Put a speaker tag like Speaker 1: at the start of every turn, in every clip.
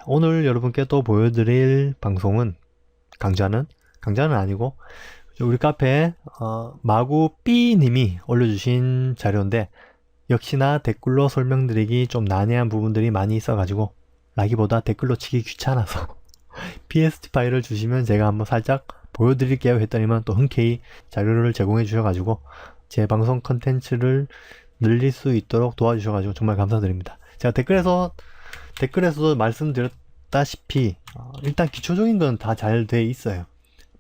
Speaker 1: 오늘 여러분께 또 보여드릴 방송은 강좌는 아니고 우리 카페에 마구 B님이 올려주신 자료인데, 역시나 댓글로 설명드리기 좀 난해한 부분들이 많이 있어가지고 라기보다 댓글로 치기 귀찮아서 PSD 파일을 주시면 제가 한번 살짝 보여드릴게요 했더니만 또 흔쾌히 자료를 제공해 주셔가지고 제 방송 컨텐츠를 늘릴 수 있도록 도와주셔가지고 정말 감사드립니다. 제가 댓글에서도 말씀드렸다시피 일단 기초적인 건 다 잘 돼 있어요.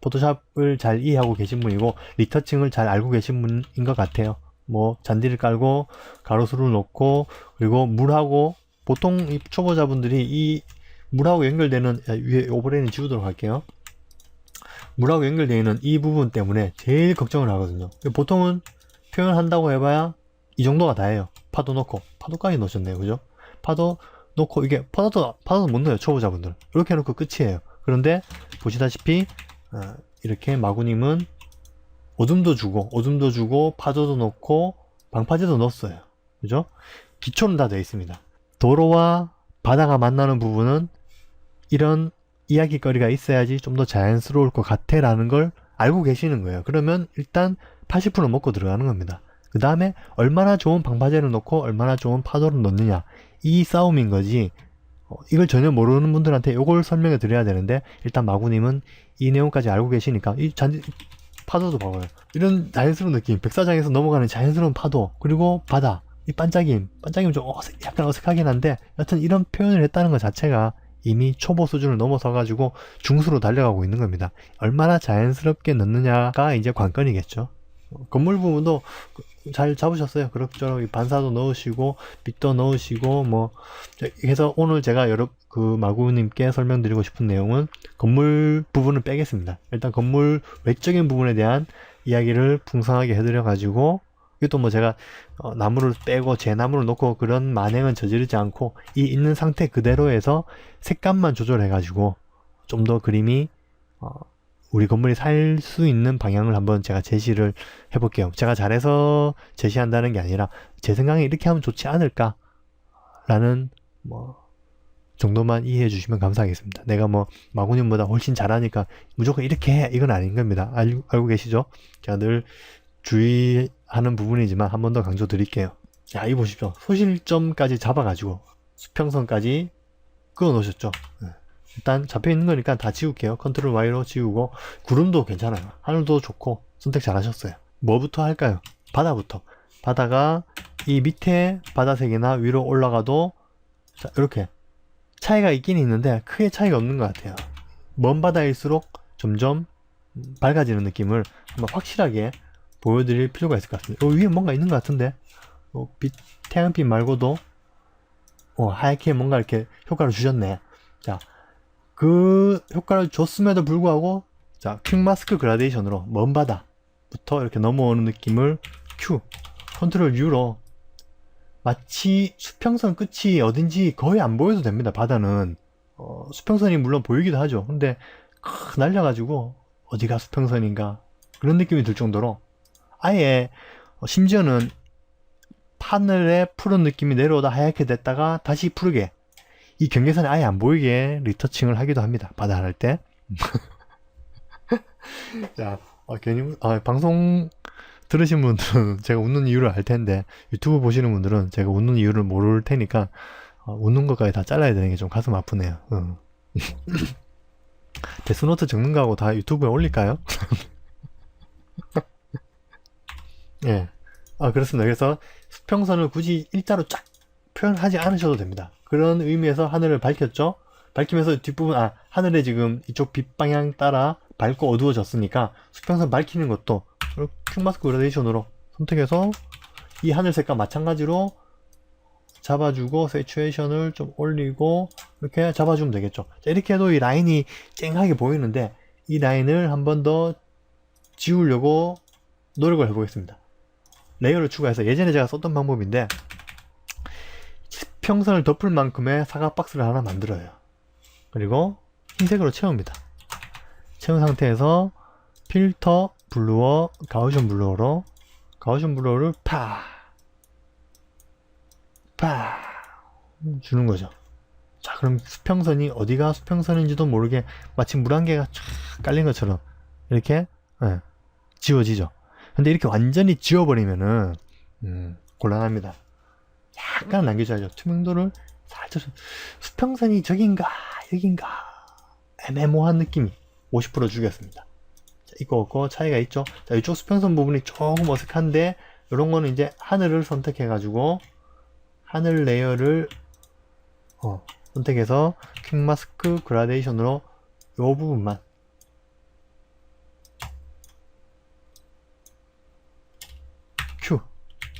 Speaker 1: 포토샵을 잘 이해하고 계신 분이고 리터칭을 잘 알고 계신 분인 것 같아요. 뭐 잔디를 깔고 가로수를 놓고, 그리고 물하고, 보통 이 초보자분들이 이 물하고 연결되는, 위에 오버레이는 지우도록 할게요. 물하고 연결되어 있는 이 부분 때문에 제일 걱정을 하거든요. 보통은 표현한다고 해봐야 이 정도가 다예요. 파도 넣고, 파도까지 넣으셨네요, 그죠? 파도 놓고, 이게 파도도 못 넣어요, 초보자분들. 이렇게 해놓고 끝이에요. 그런데 보시다시피 이렇게 마구님은 어둠도 주고 파도도 넣고 방파제도 넣었어요. 그죠? 기초는 다 되어 있습니다. 도로와 바다가 만나는 부분은 이런 이야기거리가 있어야지 좀 더 자연스러울 것 같아 라는 걸 알고 계시는 거예요. 그러면 일단 80% 먹고 들어가는 겁니다. 그 다음에 얼마나 좋은 방파제를 넣고 얼마나 좋은 파도를 넣느냐, 이 싸움인 거지. 이걸 전혀 모르는 분들한테 이걸 설명해 드려야 되는데, 일단 마구님은 이 내용까지 알고 계시니까 이 파도도 봐봐요. 이런 자연스러운 느낌, 백사장에서 넘어가는 자연스러운 파도, 그리고 바다, 이 반짝임 좀 약간 어색하긴 한데, 여튼 이런 표현을 했다는 것 자체가 이미 초보 수준을 넘어서 가지고 중수로 달려가고 있는 겁니다. 얼마나 자연스럽게 넣느냐가 이제 관건이겠죠. 건물 부분도 잘 잡으셨어요. 그럭저럭 반사도 넣으시고 빛도 넣으시고 뭐 해서, 오늘 제가 마구님께 설명드리고 싶은 내용은 건물 부분은 빼겠습니다. 일단 건물 외적인 부분에 대한 이야기를 풍성하게 해드려 가지고, 이것도 뭐 제가 나무를 빼고 제 나무를 놓고 그런 만행은 저지르지 않고 이 있는 상태 그대로에서 색감만 조절해 가지고 좀 더 그림이 우리 건물이 살 수 있는 방향을 한번 제가 제시를 해볼게요. 제가 잘해서 제시한다는 게 아니라 제 생각에 이렇게 하면 좋지 않을까 라는 정도만 이해해 주시면 감사하겠습니다. 내가 마구님보다 훨씬 잘하니까 무조건 이렇게 해, 이건 아닌 겁니다. 알고 계시죠? 제가 늘 주의하는 부분이지만 한 번 더 강조 드릴게요. 자, 이 보십시오. 소실점까지 잡아가지고 수평선까지 그어 놓으셨죠? 일단 잡혀있는 거니까 다 지울게요. 컨트롤 Y로 지우고, 구름도 괜찮아요. 하늘도 좋고 선택 잘 하셨어요. 뭐부터 할까요? 바다부터. 바다가 이 밑에 바다색이나 위로 올라가도 자, 이렇게 차이가 있긴 있는데 크게 차이가 없는 것 같아요. 먼 바다일수록 점점 밝아지는 느낌을 한번 확실하게 보여드릴 필요가 있을 것 같습니다. 위에 뭔가 있는 것 같은데, 태양빛 말고도 하얗게 뭔가 이렇게 효과를 주셨네. 자, 그 효과를 줬음에도 불구하고, 자, 퀵 마스크 그라데이션으로 먼 바다부터 이렇게 넘어오는 느낌을 Q, 컨트롤 U로, 마치 수평선 끝이 어딘지 거의 안 보여도 됩니다. 바다는 수평선이 물론 보이기도 하죠. 근데 날려가지고 어디가 수평선인가 그런 느낌이 들 정도로, 아예 심지어는 하늘에 푸른 느낌이 내려오다 하얗게 됐다가 다시 푸르게, 이 경계선이 아예 안 보이게 리터칭을 하기도 합니다. 바다 할 때. 자, 괜히 방송 들으신 분들은 제가 웃는 이유를 알 텐데, 유튜브 보시는 분들은 제가 웃는 이유를 모를 테니까 웃는 것까지 다 잘라야 되는 게 좀 가슴 아프네요. 데스노트 적는 거하고 다 유튜브에 올릴까요? 예. 그렇습니다. 그래서 수평선을 굳이 일자로 쫙 표현하지 않으셔도 됩니다. 그런 의미에서 하늘을 밝혔죠. 밝히면서 뒷부분, 하늘에 지금 이쪽 빛 방향 따라 밝고 어두워졌으니까 수평선 밝히는 것도 퀵마스크 그라데이션으로 선택해서 이 하늘색과 마찬가지로 잡아주고, 세츄에이션을 좀 올리고 이렇게 잡아주면 되겠죠. 자, 이렇게 해도 이 라인이 쨍하게 보이는데, 이 라인을 한 번 더 지우려고 노력을 해보겠습니다. 레이어를 추가해서, 예전에 제가 썼던 방법인데, 수평선을 덮을 만큼의 사각 박스를 하나 만들어요. 그리고 흰색으로 채웁니다. 채운 상태에서 필터 블루어, 가우션 블루어를 파 주는 거죠. 자, 그럼 수평선이 어디가 수평선인지도 모르게 마치 물 한 개가 쫙 깔린 것처럼 이렇게 예, 지워지죠. 근데 이렇게 완전히 지워버리면은 곤란합니다. 약간 남겨줘야죠. 투명도를 살짝 수평선이 저긴가 여긴가 애매모호한 느낌이 50% 주겠습니다. 자, 이거 차이가 있죠. 자, 이쪽 수평선 부분이 조금 어색한데 이런 거는 이제 하늘을 선택해 가지고 하늘 레이어를 선택해서 퀵마스크 그라데이션으로 이 부분만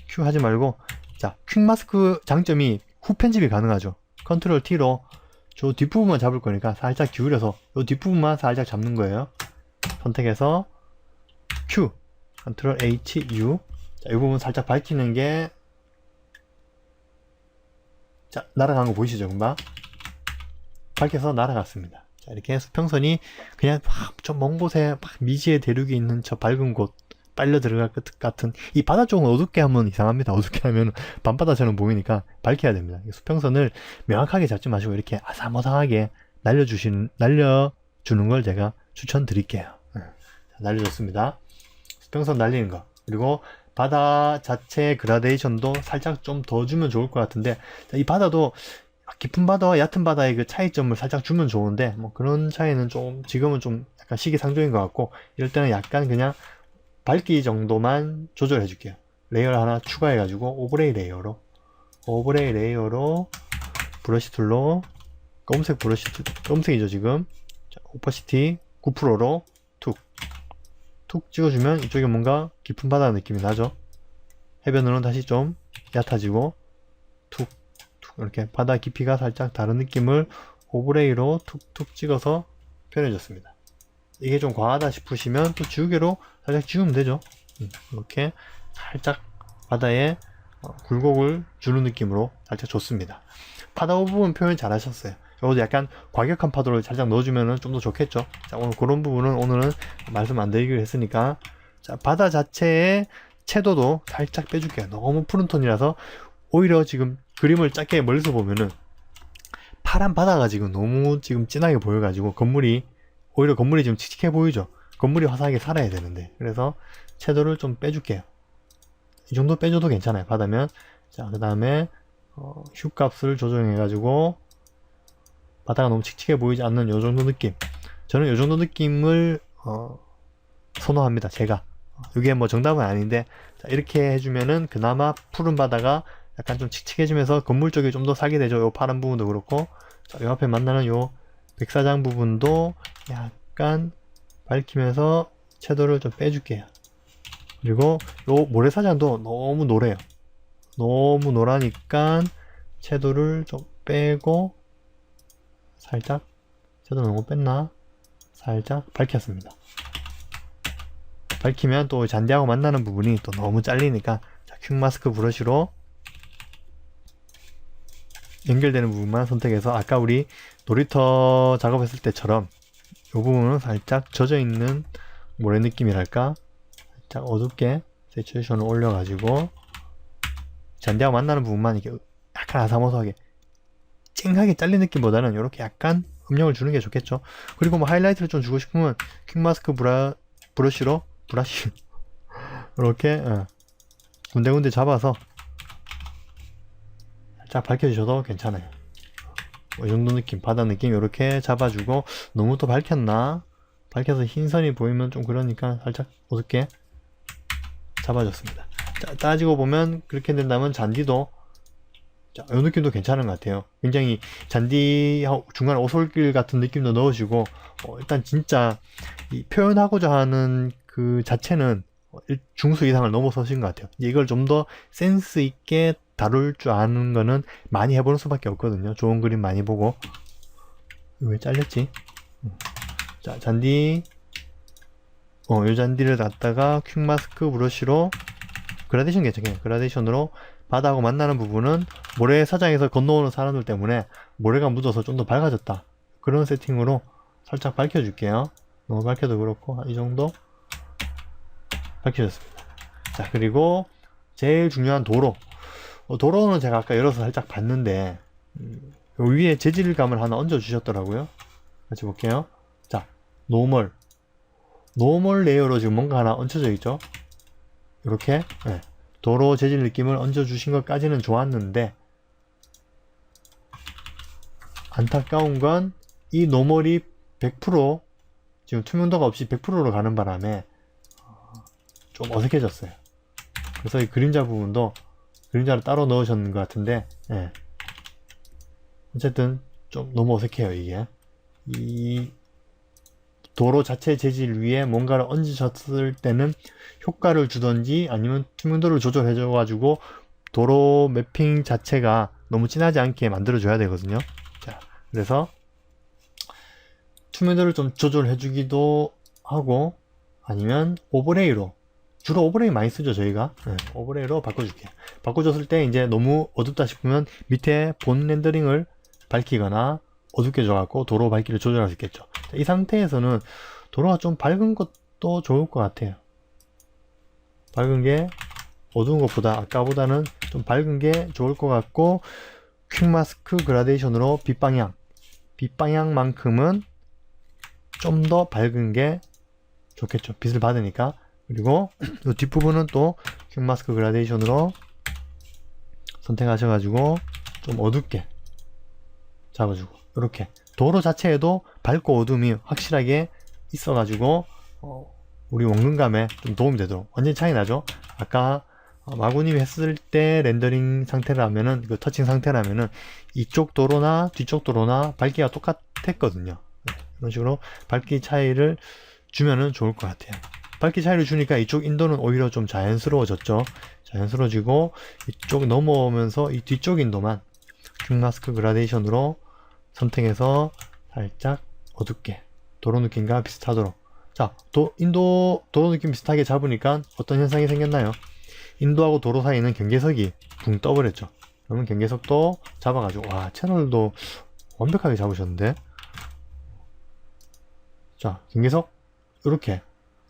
Speaker 1: Q 하지 말고, 자, 퀵마스크 장점이 후 편집이 가능하죠. 컨트롤 T로 저 뒷부분만 잡을 거니까 살짝 기울여서 이 뒷부분만 살짝 잡는 거예요. 선택해서 Q, 컨트롤 H, U. 자, 이 부분 살짝 밝히는 게, 자, 날아간 거 보이시죠? 금방 밝혀서 날아갔습니다. 자, 이렇게 수평선이 그냥 좀 먼 곳에 미지의 대륙이 있는 저 밝은 곳 빨려 들어갈 것 같은, 이 바다 쪽은 어둡게 하면 이상합니다. 어둡게 하면 밤바다처럼 보이니까 밝혀야 됩니다. 수평선을 명확하게 잡지 마시고 이렇게 아사모사하게 날려주는 걸 제가 추천드릴게요. 날려줬습니다. 수평선 날리는 거. 그리고 바다 자체 그라데이션도 살짝 좀 더 주면 좋을 것 같은데, 이 바다도 깊은 바다와 얕은 바다의 그 차이점을 살짝 주면 좋은데, 뭐 그런 차이는 좀 지금은 좀 약간 시기상조인 것 같고, 이럴 때는 약간 그냥 밝기 정도만 조절해 줄게요. 레이어를 하나 추가해 가지고 오버레이 레이어로 브러쉬 툴로 검은색 브러쉬 툴, 검은색이죠 지금. 자, 오퍼시티 9%로 툭 찍어주면 이쪽에 뭔가 깊은 바다 느낌이 나죠. 해변으로는 다시 좀 얕아지고 툭 이렇게 바다 깊이가 살짝 다른 느낌을 오버레이로 툭툭 찍어서 표현해줬습니다. 이게 좀 과하다 싶으시면 또 지우개로 살짝 지우면 되죠. 이렇게 살짝 바다에 굴곡을 주는 느낌으로 살짝 좋습니다. 파도 부분 표현 잘 하셨어요. 이것도 약간 과격한 파도를 살짝 넣어주면 좀 더 좋겠죠. 자, 오늘 그런 부분은 오늘은 말씀 안 드리기로 했으니까, 자, 바다 자체의 채도도 살짝 빼줄게요. 너무 푸른 톤이라서 오히려 지금 그림을 작게 멀리서 보면은 파란 바다가 지금 너무 지금 진하게 보여가지고 오히려 건물이 지금 칙칙해 보이죠. 건물이 화사하게 살아야 되는데, 그래서 채도를 좀 빼줄게요. 이 정도 빼줘도 괜찮아요. 바다면. 자, 그 다음에 휴 값을 조정해 가지고 바다가 너무 칙칙해 보이지 않는 요 정도 느낌. 저는 요 정도 느낌을 선호합니다. 제가. 이게 뭐 정답은 아닌데, 자, 이렇게 해주면은 그나마 푸른 바다가 약간 좀 칙칙해지면서 건물 쪽이 좀 더 살게 되죠. 요 파란 부분도 그렇고, 자, 요 앞에 만나는 요 백사장 부분도 약간 밝히면서 채도를 좀 빼줄게요. 그리고 요 모래사장도 너무 노래요. 너무 노라니까 채도를 좀 빼고 살짝, 채도 너무 뺐나? 살짝 밝혔습니다. 밝히면 또 잔디하고 만나는 부분이 또 너무 잘리니까, 자, 퀵마스크 브러쉬로 연결되는 부분만 선택해서 아까 우리 놀이터 작업했을 때처럼 이 부분은 살짝 젖어있는 모래 느낌이랄까, 살짝 어둡게 세츄레이션을 올려가지고 잔디하고 만나는 부분만 이렇게 약간 아사모사하게 찡하게 잘린 느낌보다는 이렇게 약간 음영을 주는 게 좋겠죠. 그리고 뭐 하이라이트를 좀 주고 싶으면 퀵마스크 브러쉬로 이렇게 군데군데 잡아서 살짝 밝혀주셔도 괜찮아요. 이 정도 느낌, 바다 느낌 이렇게 잡아주고, 너무 또 밝혔나? 밝혀서 흰선이 보이면 좀 그러니까 살짝 어둡게 잡아줬습니다. 자, 따지고 보면 그렇게 된다면 잔디도, 자, 이 느낌도 괜찮은 것 같아요. 굉장히 잔디 중간에 오솔길 같은 느낌도 넣으시고, 일단 진짜 이 표현하고자 하는 그 자체는 중수 이상을 넘어서신 것 같아요. 이걸 좀 더 센스 있게 다룰 줄 아는 거는 많이 해보는 수밖에 없거든요. 좋은 그림 많이 보고. 왜 잘렸지? 자, 잔디, 요 잔디를 갖다가 퀵마스크 브러쉬로 그라데이션 괜찮아요. 그라데이션으로 바다하고 만나는 부분은 모래사장에서 건너오는 사람들 때문에 모래가 묻어서 좀 더 밝아졌다. 그런 세팅으로 살짝 밝혀줄게요. 너무 밝혀도 그렇고, 이 정도 밝혀졌습니다. 자, 그리고 제일 중요한 도로는 제가 아까 열어서 살짝 봤는데, 위에 재질감을 하나 얹어 주셨더라고요. 같이 볼게요. 자, 노멀 레이어로 지금 뭔가 하나 얹혀져 있죠. 이렇게 네. 도로 재질 느낌을 얹어 주신 것까지는 좋았는데, 안타까운 건 이 노멀이 100% 지금 투명도가 없이 100%로 가는 바람에 좀 어색해졌어요. 그래서 이 그림자 부분도 그림자를 따로 넣으셨는 것 같은데, 예. 어쨌든 좀 너무 어색해요. 이게 이 도로 자체 재질 위에 뭔가를 얹으셨을 때는 효과를 주던지 아니면 투명도를 조절해 줘 가지고 도로 매핑 자체가 너무 진하지 않게 만들어 줘야 되거든요. 자, 그래서 투명도를 좀 조절해 주기도 하고, 아니면 오버레이로, 주로 오버레이 많이 쓰죠 저희가. 네, 오버레이로 바꿔줄게요. 바꿔줬을 때 이제 너무 어둡다 싶으면 밑에 본 렌더링을 밝히거나 어둡게 줘갖고 도로 밝기를 조절할 수 있겠죠. 자, 이 상태에서는 도로가 좀 밝은 것도 좋을 것 같아요. 밝은 게 어두운 것보다, 아까보다는 좀 밝은 게 좋을 것 같고, 퀵마스크 그라데이션으로 빛방향만큼은 좀 더 밝은 게 좋겠죠. 빛을 받으니까. 그리고 이 뒷부분은 또 퀵마스크 그라데이션으로 선택하셔가지고 좀 어둡게 잡아주고, 이렇게 도로 자체에도 밝고 어둠이 확실하게 있어가지고 우리 원근감에 좀 도움이 되도록. 완전히 차이 나죠. 아까 마구님이 했을 때 렌더링 상태라면은, 그 터칭 상태라면은 이쪽 도로나 뒤쪽 도로나 밝기가 똑같았거든요. 이런 식으로 밝기 차이를 주면은 좋을 것 같아요. 밝기 차이를 주니까 이쪽 인도는 오히려 좀 자연스러워졌죠. 자연스러워지고, 이쪽 넘어오면서 이 뒤쪽 인도만 퀵마스크 그라데이션으로 선택해서 살짝 어둡게 도로 느낌과 비슷하도록. 자, 인도 도로 느낌 비슷하게 잡으니까 어떤 현상이 생겼나요? 인도하고 도로 사이는 경계석이 붕 떠버렸죠. 그러면 경계석도 잡아가지고, 와, 채널도 완벽하게 잡으셨는데. 자, 경계석 이렇게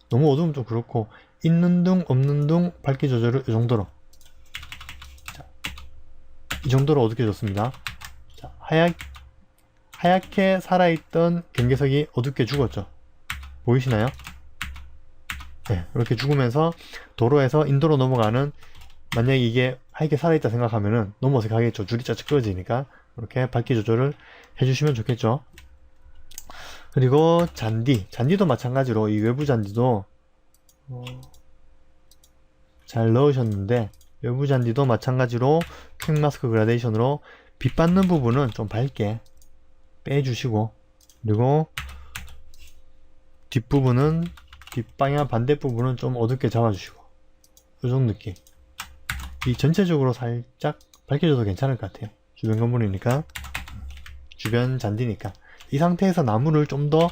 Speaker 1: 너무 어두우면 좀 그렇고, 있는 둥 없는 둥 밝기 조절을 이 정도로. 자, 이 정도로 어둡게 줬습니다. 자, 하얗게 살아있던 경계석이 어둡게 죽었죠. 보이시나요? 네, 이렇게 죽으면서 도로에서 인도로 넘어가는, 만약에 이게 하얗게 살아있다 생각하면은 너무 어색하겠죠. 줄이 쫙쫙 그어지니까 이렇게 밝기 조절을 해주시면 좋겠죠. 그리고 잔디도 마찬가지로 이 외부 잔디도 잘 넣으셨는데, 외부 잔디도 마찬가지로 퀵마스크 그라데이션으로 빛 받는 부분은 좀 밝게 빼주시고, 그리고 뒷부분은, 뒷방향 반대부분은 좀 어둡게 잡아주시고, 요정 느낌. 이 전체적으로 살짝 밝혀줘도 괜찮을 것 같아요. 주변 건물이니까, 주변 잔디니까. 이 상태에서 나무를 좀 더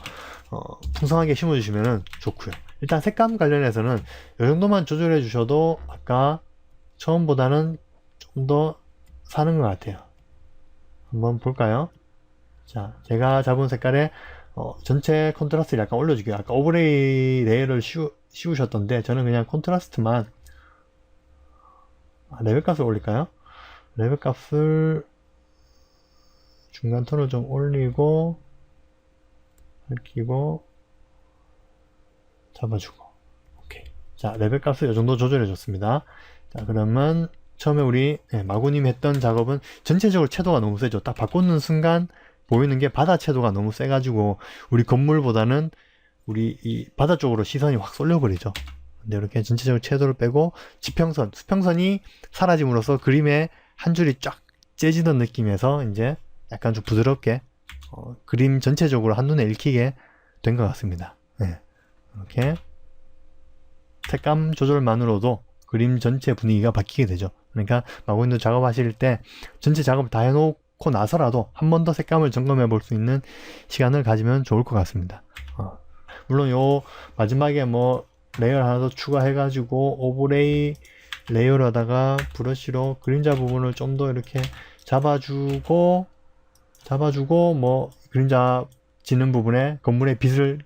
Speaker 1: 풍성하게 심어주시면 좋고요. 일단 색감 관련해서는 이 정도만 조절해 주셔도 아까 처음보다는 좀 더 사는 것 같아요. 한번 볼까요? 자, 제가 잡은 색깔에 전체 컨트라스트를 약간 올려줄게요. 아까 오버레이 레이어를 씌우셨던데, 저는 그냥 컨트라스트만, 레벨 값을 올릴까요? 레벨 값을 중간 톤을 좀 올리고, 밝히고, 잡아주고. 오케이. 자, 레벨 값을 이 정도 조절해 줬습니다. 자, 그러면 처음에 우리 마구님이 했던 작업은 전체적으로 채도가 너무 세죠. 딱 바꾸는 순간 보이는 게 바다 채도가 너무 세가지고 우리 건물보다는 우리 이 바다 쪽으로 시선이 확 쏠려버리죠. 근데 이렇게 전체적으로 채도를 빼고 지평선, 수평선이 사라짐으로써 그림에 한 줄이 쫙 째지던 느낌에서 이제 약간 좀 부드럽게 그림 전체적으로 한눈에 읽히게 된 것 같습니다. 네. 이렇게 색감 조절만으로도 그림 전체 분위기가 바뀌게 되죠. 그러니까 마구인도 작업하실 때 전체 작업 다 해놓고 나서라도 한 번 더 색감을 점검해 볼 수 있는 시간을 가지면 좋을 것 같습니다. 물론 요 마지막에 뭐 레이어 하나 더 추가해 가지고 오버레이 레이어를 하다가 브러쉬로 그림자 부분을 좀 더 이렇게 잡아주고 뭐 그림자 지는 부분에 건물에 빛을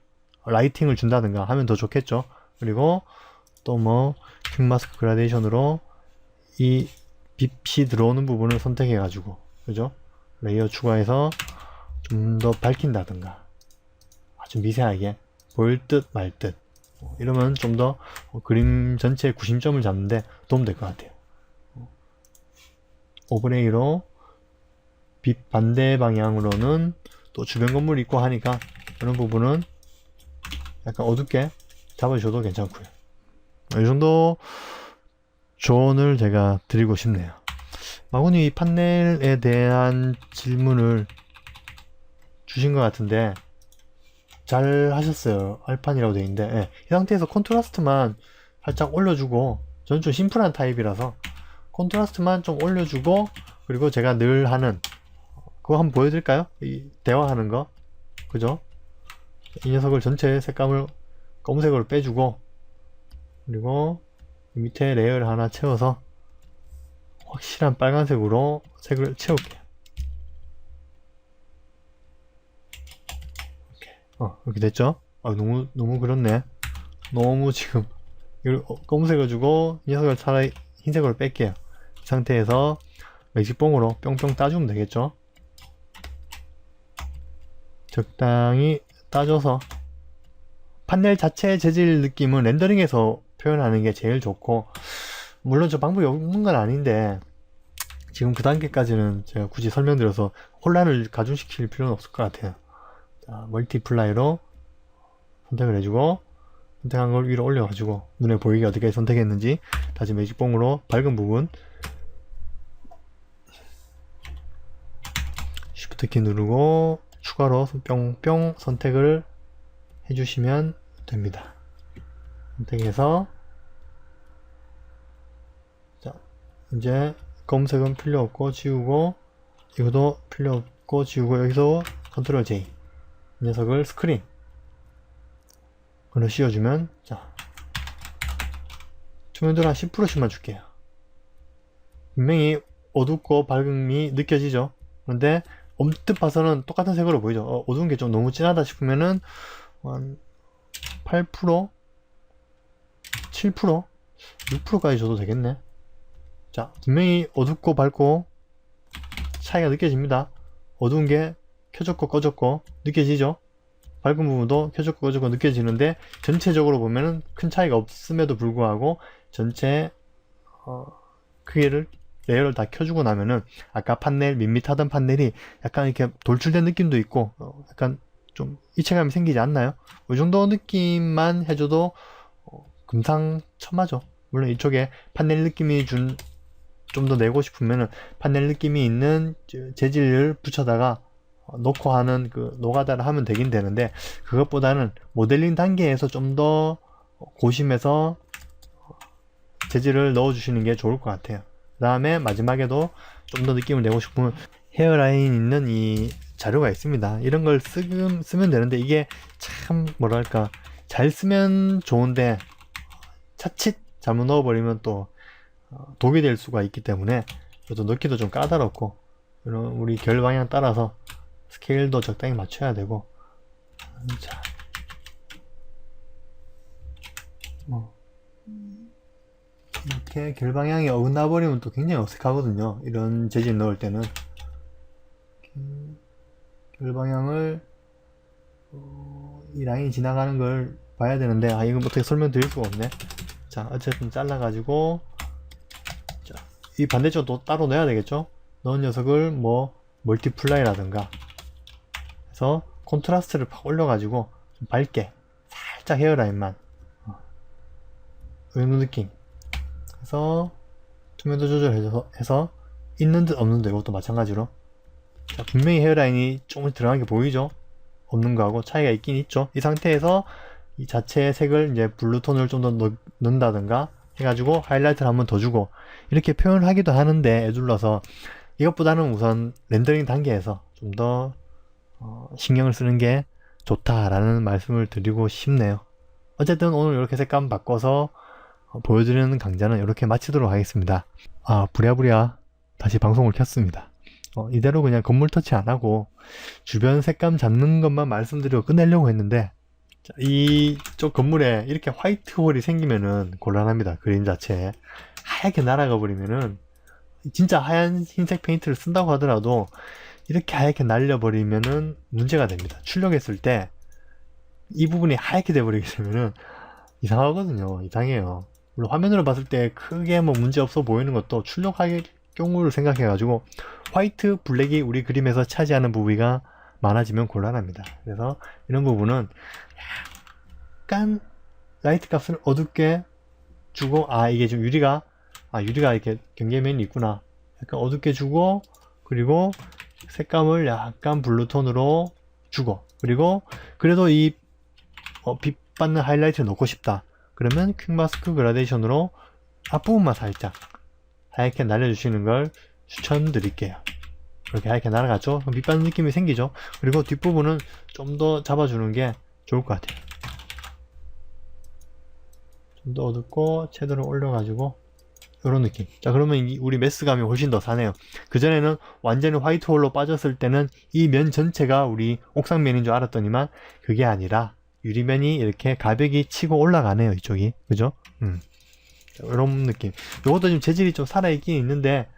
Speaker 1: 라이팅을 준다든가 하면 더 좋겠죠. 그리고 또 뭐 퀵마스크 그라데이션으로 이 빛이 들어오는 부분을 선택해 가지고, 그죠? 레이어 추가해서 좀 더 밝힌다든가 아주 미세하게 보일 듯 말 듯 이러면 좀 더 그림 전체의 구심점을 잡는데 도움될 것 같아요. 오버레이로 빛 반대 방향으로는 또 주변 건물이 있고 하니까 그런 부분은 약간 어둡게 잡아주셔도 괜찮고요. 이 정도 조언을 제가 드리고 싶네요. 마구니 이 판넬에 대한 질문을 주신 것 같은데 잘 하셨어요. 알판이라고 되어 있는데 예. 이 상태에서 컨트라스트만 살짝 올려주고 저는 좀 심플한 타입이라서 컨트라스트만 좀 올려주고 그리고 제가 늘 하는 그거 한번 보여드릴까요? 이 대화하는 거 그죠? 이 녀석을 전체 색감을 검은색으로 빼주고 그리고 밑에 레이어를 하나 채워서 확실한 빨간색으로 색을 채울게요. 이렇게 됐죠? 너무 그렇네. 너무 지금 이걸 검은색을 주고 이 녀석을 차라리 흰색으로 뺄게요. 이 상태에서 맥시봉으로 뿅뿅 따주면 되겠죠? 적당히 따줘서 판넬 자체의 재질 느낌은 렌더링에서 표현하는 게 제일 좋고 물론 저 방법이 없는 건 아닌데 지금 그 단계까지는 제가 굳이 설명드려서 혼란을 가중시킬 필요는 없을 것 같아요. 자, 멀티플라이로 선택을 해주고 선택한 걸 위로 올려가지고 눈에 보이게 어떻게 선택했는지 다시 매직봉으로 밝은 부분 Shift 키 누르고 추가로 뿅뿅 선택을 해주시면 됩니다. 선택해서 자 이제 검은색은 필요 없고 지우고 이것도 필요 없고 지우고 여기서 컨트롤 J 이 녀석을 스크린 으로 씌워주면 자 투명도를 한 10%씩만 줄게요. 분명히 어둡고 밝음이 느껴지죠. 그런데 언뜻 봐서는 똑같은 색으로 보이죠. 어두운 게 좀 너무 진하다 싶으면은 한 8%, 7%, 6%까지 줘도 되겠네. 자, 분명히 어둡고 밝고 차이가 느껴집니다. 어두운 게 켜졌고 꺼졌고 느껴지죠? 밝은 부분도 켜졌고 꺼졌고 느껴지는데 전체적으로 보면은 큰 차이가 없음에도 불구하고 전체 크기를 레이어를 다 켜주고 나면은 아까 판넬 밋밋하던 판넬이 약간 이렇게 돌출된 느낌도 있고 약간 좀 입체감이 생기지 않나요? 이 정도 느낌만 해줘도 금상첨화죠. 물론 이쪽에 판넬 느낌이 좀 더 내고 싶으면은 판넬 느낌이 있는 재질을 붙여다가 놓고 하는 그 노가다를 하면 되긴 되는데 그것보다는 모델링 단계에서 좀 더 고심해서 재질을 넣어 주시는 게 좋을 것 같아요. 그 다음에 마지막에도 좀 더 느낌을 내고 싶으면 헤어라인 있는 이 자료가 있습니다. 이런 걸 쓰면 되는데 이게 참 뭐랄까 잘 쓰면 좋은데 차칫 잘못 넣어버리면 또 독이 될 수가 있기 때문에 저도 넣기도 좀 까다롭고 이런 우리 결 방향 따라서 스케일도 적당히 맞춰야 되고 자 이렇게 결 방향이 어긋나 버리면 또 굉장히 어색하거든요. 이런 재질 넣을 때는 결 방향을 이 라인이 지나가는 걸 봐야 되는데 이건 어떻게 설명드릴 수가 없네. 자 어쨌든 잘라 가지고 자, 이 반대쪽도 따로 넣어야 되겠죠. 넣은 녀석을 뭐 멀티플라이라든가 해서 콘트라스트를 팍 올려 가지고 좀 밝게 살짝 헤어라인만 이 정도 느낌 해서 투명도 조절해서 있는 듯 없는 듯 이것도 마찬가지로 자, 분명히 헤어라인이 조금 들어간 게 보이죠. 없는 거하고 차이가 있긴 있죠. 이 상태에서 이 자체의 색을 이제 블루톤을 좀 더 넣는다든가 해가지고 하이라이트를 한번 더 주고 이렇게 표현을 하기도 하는데 애둘러서 이것보다는 우선 렌더링 단계에서 좀 더 신경을 쓰는 게 좋다라는 말씀을 드리고 싶네요. 어쨌든 오늘 이렇게 색감 바꿔서 보여드리는 강좌는 이렇게 마치도록 하겠습니다. 부랴부랴 다시 방송을 켰습니다. 이대로 그냥 건물 터치 안하고 주변 색감 잡는 것만 말씀드리고 끝내려고 했는데 자, 이쪽 건물에 이렇게 화이트 홀이 생기면은 곤란합니다. 그림 자체에 하얗게 날아가 버리면은 진짜 하얀 흰색 페인트를 쓴다고 하더라도 이렇게 하얗게 날려버리면은 문제가 됩니다. 출력했을 때 이 부분이 하얗게 돼버리게 되면은 이상하거든요. 이상해요. 물론 화면으로 봤을 때 크게 뭐 문제 없어 보이는 것도 출력할 경우를 생각해가지고 화이트, 블랙이 우리 그림에서 차지하는 부위가 많아지면 곤란합니다. 그래서 이런 부분은 약간 라이트 값을 어둡게 주고, 이게 좀 유리가 이렇게 경계면이 있구나. 약간 어둡게 주고, 그리고 색감을 약간 블루톤으로 주고, 그리고 그래도 이 빛 받는 하이라이트를 넣고 싶다. 그러면 퀵 마스크 그라데이션으로 앞부분만 살짝 하얗게 날려주시는 걸 추천드릴게요. 이렇게 하얗게 날아갔죠? 그럼 빛 받는 느낌이 생기죠? 그리고 뒷부분은 좀 더 잡아주는 게 좋을 것 같아요. 좀 더 어둡고 채도를 올려가지고 이런 느낌. 자, 그러면 우리 메스감이 훨씬 더 사네요. 그전에는 완전히 화이트 홀로 빠졌을 때는 이 면 전체가 우리 옥상면인 줄 알았더니만 그게 아니라 유리면이 이렇게 가벽이 치고 올라가네요. 이쪽이. 그죠? 자, 이런 느낌. 이것도 지금 재질이 좀 살아있긴 있는데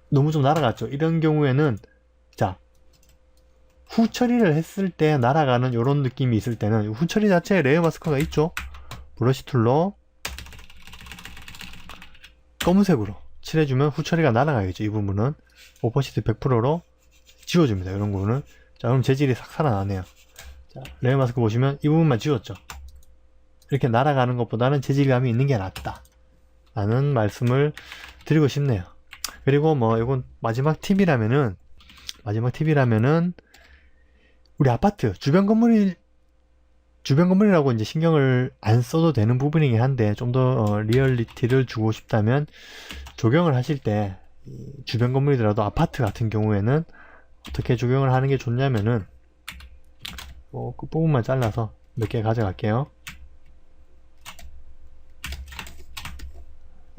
Speaker 1: 너무 좀 날아갔죠. 이런 경우에는 자, 후 처리를 했을 때 날아가는 이런 느낌이 있을 때는 후 처리 자체에 레이어 마스크가 있죠. 브러쉬 툴로 검은색으로 칠해주면 후 처리가 날아가겠죠. 이 부분은 오퍼시티 100%로 지워줍니다. 이런 부분은. 자, 그럼 재질이 싹 살아나네요. 자, 레이어 마스크 보시면 이 부분만 지웠죠. 이렇게 날아가는 것보다는 재질감이 있는 게 낫다 라는 말씀을 드리고 싶네요. 그리고 뭐 이건 마지막 팁이라면은 우리 아파트 주변 건물이라고 이제 신경을 안 써도 되는 부분이긴 한데 좀 더 리얼리티를 주고 싶다면 조경을 하실 때 주변 건물이더라도 아파트 같은 경우에는 어떻게 조경을 하는 게 좋냐면은 그 부분만 잘라서 몇 개 가져갈게요.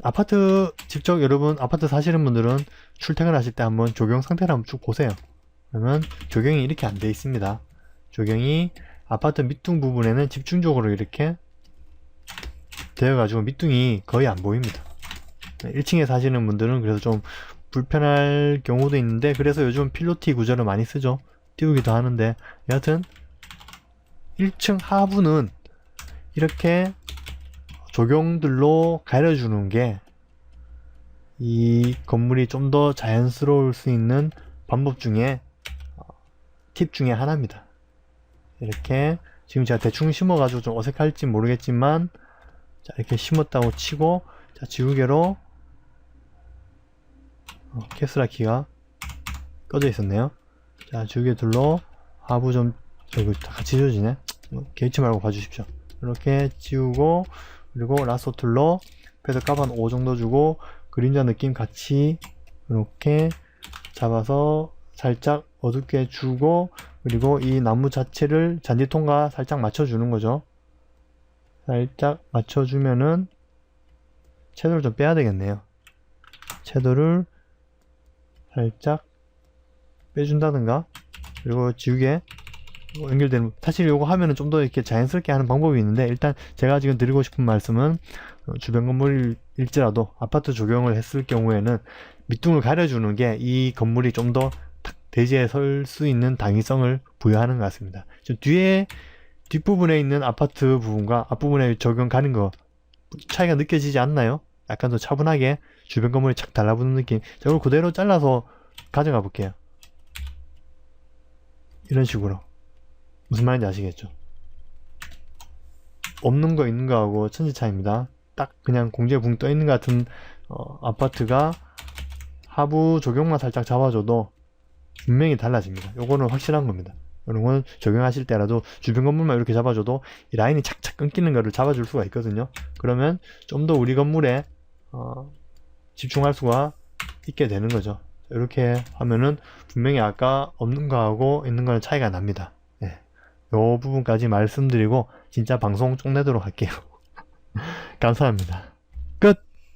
Speaker 1: 아파트 직접 여러분 아파트 사시는 분들은 출퇴근하실 때 한번 조경 상태를 한번 쭉 보세요. 그러면 조경이 이렇게 안 돼 있습니다. 조경이 아파트 밑둥 부분에는 집중적으로 이렇게 되어가지고 밑둥이 거의 안 보입니다. 1층에 사시는 분들은 그래서 좀 불편할 경우도 있는데 그래서 요즘 필로티 구조를 많이 쓰죠. 띄우기도 하는데 여하튼 1층 하부는 이렇게 조경들로 가려주는 게 이 건물이 좀 더 자연스러울 수 있는 방법 중에 팁 중에 하나입니다. 이렇게 지금 제가 대충 심어가지고 좀 어색할지 모르겠지만 자, 이렇게 심었다고 치고 자, 지우개로 캡슐라 키가 꺼져 있었네요. 자, 지우개 둘로 하부 좀 이거 다 같이 지워지네. 개의치 말고 봐주십시오. 이렇게 지우고 그리고 라소 툴로 패드 값 한 5 정도 주고 그림자 느낌 같이 이렇게 잡아서 살짝 어둡게 주고 그리고 이 나무 자체를 잔디통과 살짝 맞춰주는 거죠. 살짝 맞춰주면은 채도를 좀 빼야 되겠네요. 채도를 살짝 빼준다든가 그리고 지우개 연결되는 사실 요거 하면은 좀 더 이렇게 자연스럽게 하는 방법이 있는데 일단 제가 지금 드리고 싶은 말씀은 주변 건물일지라도 아파트 조경을 했을 경우에는 밑둥을 가려주는 게 이 건물이 좀 더 대지에 설 수 있는 당위성을 부여하는 것 같습니다. 지금 뒤에 뒷부분에 있는 아파트 부분과 앞부분에 조경 가는 거 차이가 느껴지지 않나요? 약간 더 차분하게 주변 건물이 착 달라붙는 느낌. 자, 이걸 그대로 잘라서 가져가 볼게요. 이런 식으로. 무슨 말인지 아시겠죠? 없는 거 있는 거하고 천지 차이입니다. 딱 그냥 공중에 붕 떠 있는 것 같은 아파트가 하부 조경만 살짝 잡아줘도 분명히 달라집니다. 요거는 확실한 겁니다. 이런 건 적용하실 때라도 주변 건물만 이렇게 잡아줘도 이 라인이 착착 끊기는 거를 잡아줄 수가 있거든요. 그러면 좀 더 우리 건물에 집중할 수가 있게 되는 거죠. 이렇게 하면은 분명히 아까 없는 거하고 있는 거는 차이가 납니다. 네. 요 부분까지 말씀드리고 진짜 방송 쪽 내도록 할게요. 감사합니다. 끝!